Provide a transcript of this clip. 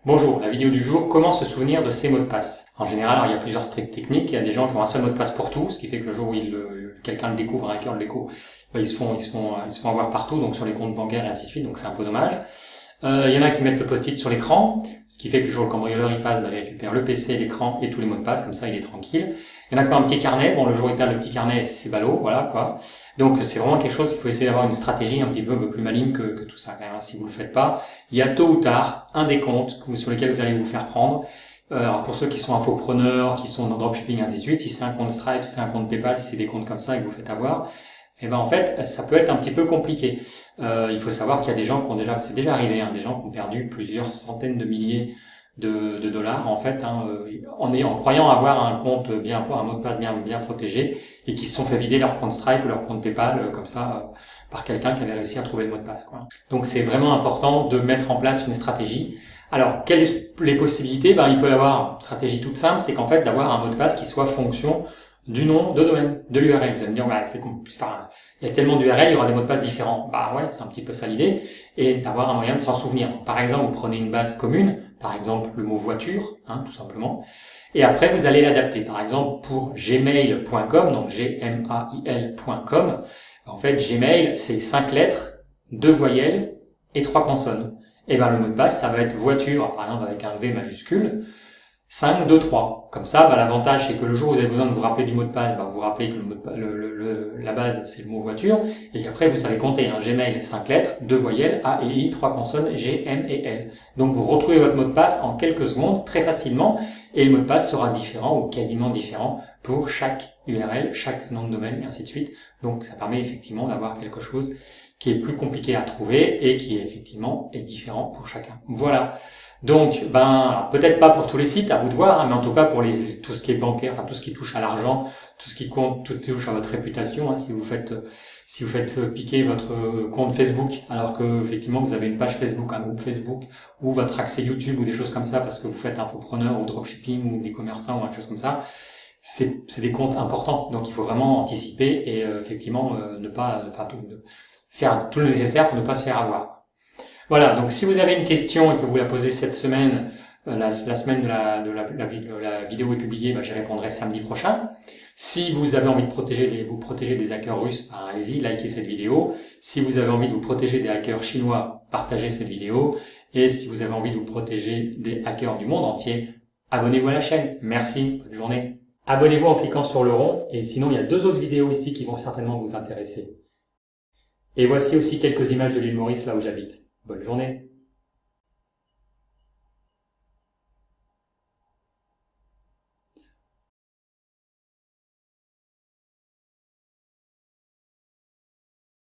Bonjour, la vidéo du jour, comment se souvenir de ses mots de passe. En général, alors, il y a plusieurs techniques, il y a des gens qui ont un seul mot de passe pour tout, ce qui fait que le jour où quelqu'un le découvre, un hacker le découvre, ils se font avoir partout, donc sur les comptes bancaires et ainsi de suite, donc c'est un peu dommage. Il y en a qui mettent le post-it sur l'écran, ce qui fait que le jour où le cambrioleur il passe, il récupère le PC, l'écran et tous les mots de passe, comme ça il est tranquille. Il y en a qui ont un petit carnet, bon le jour où il perd le petit carnet, c'est ballot, voilà quoi. Donc c'est vraiment quelque chose, il faut essayer d'avoir une stratégie un petit peu plus maligne que tout ça. Si vous le faites pas, il y a tôt ou tard un des comptes sur lesquels vous allez vous faire prendre. Alors pour ceux qui sont infopreneurs, qui sont dans dropshipping, ainsi de suite, si c'est un compte Stripe, si c'est un compte PayPal, si c'est des comptes comme ça et que vous faites avoir, et ben en fait, ça peut être un petit peu compliqué. Il faut savoir qu'il y a des gens qui ont déjà, c'est déjà arrivé, des gens qui ont perdu plusieurs centaines de milliers de dollars en fait, en croyant avoir un compte un mot de passe bien protégé, et qui se sont fait vider leur compte Stripe ou leur compte PayPal comme ça par quelqu'un qui avait réussi à trouver le mot de passe, quoi. Donc c'est vraiment important de mettre en place une stratégie. Alors, quelles sont les possibilités? Il peut y avoir une stratégie toute simple, c'est qu'en fait d'avoir un mot de passe qui soit fonction du nom de domaine, de l'URL. Vous allez me dire, il y a tellement d'URL, il y aura des mots de passe différents. Ouais, c'est un petit peu ça l'idée, et d'avoir un moyen de s'en souvenir. Par exemple, vous prenez une base commune, par exemple le mot voiture, tout simplement, et après vous allez l'adapter. Par exemple, pour gmail.com, donc gmail.com, en fait Gmail c'est 5 lettres, 2 voyelles et 3 consonnes. Et le mot de passe, ça va être voiture, par exemple avec un V majuscule, 5, 2, 3. Comme ça, l'avantage, c'est que le jour où vous avez besoin de vous rappeler du mot de passe, vous vous rappelez que la base, c'est le mot voiture, et qu'après, vous savez compter. Gmail, 5 lettres, 2 voyelles, A et I, 3 consonnes, G, M et L. Donc, vous retrouvez votre mot de passe en quelques secondes, très facilement, et le mot de passe sera différent, ou quasiment différent, pour chaque URL, chaque nom de domaine, et ainsi de suite. Donc, ça permet effectivement d'avoir quelque chose qui est plus compliqué à trouver, et qui effectivement est différent pour chacun. Voilà. Donc, peut-être pas pour tous les sites, à vous de voir, mais en tout cas pour tout ce qui est bancaire, tout ce qui touche à l'argent, tout ce qui compte, tout touche à votre réputation. Si vous faites piquer votre compte Facebook, alors que effectivement vous avez une page Facebook, un groupe Facebook, ou votre accès YouTube ou des choses comme ça, parce que vous faites infopreneur ou dropshipping ou des commerçants ou quelque chose comme ça, c'est des comptes importants. Donc il faut vraiment anticiper et effectivement faire tout le nécessaire pour ne pas se faire avoir. Voilà, donc si vous avez une question et que vous la posez cette semaine, la semaine de la vidéo est publiée, j'y répondrai samedi prochain. Si vous avez envie de vous protéger des hackers russes, allez-y, likez cette vidéo. Si vous avez envie de vous protéger des hackers chinois, partagez cette vidéo. Et si vous avez envie de vous protéger des hackers du monde entier, abonnez-vous à la chaîne. Merci, bonne journée. Abonnez-vous en cliquant sur le rond, et sinon il y a 2 autres vidéos ici qui vont certainement vous intéresser. Et voici aussi quelques images de l'île Maurice, là où j'habite. Bonne journée.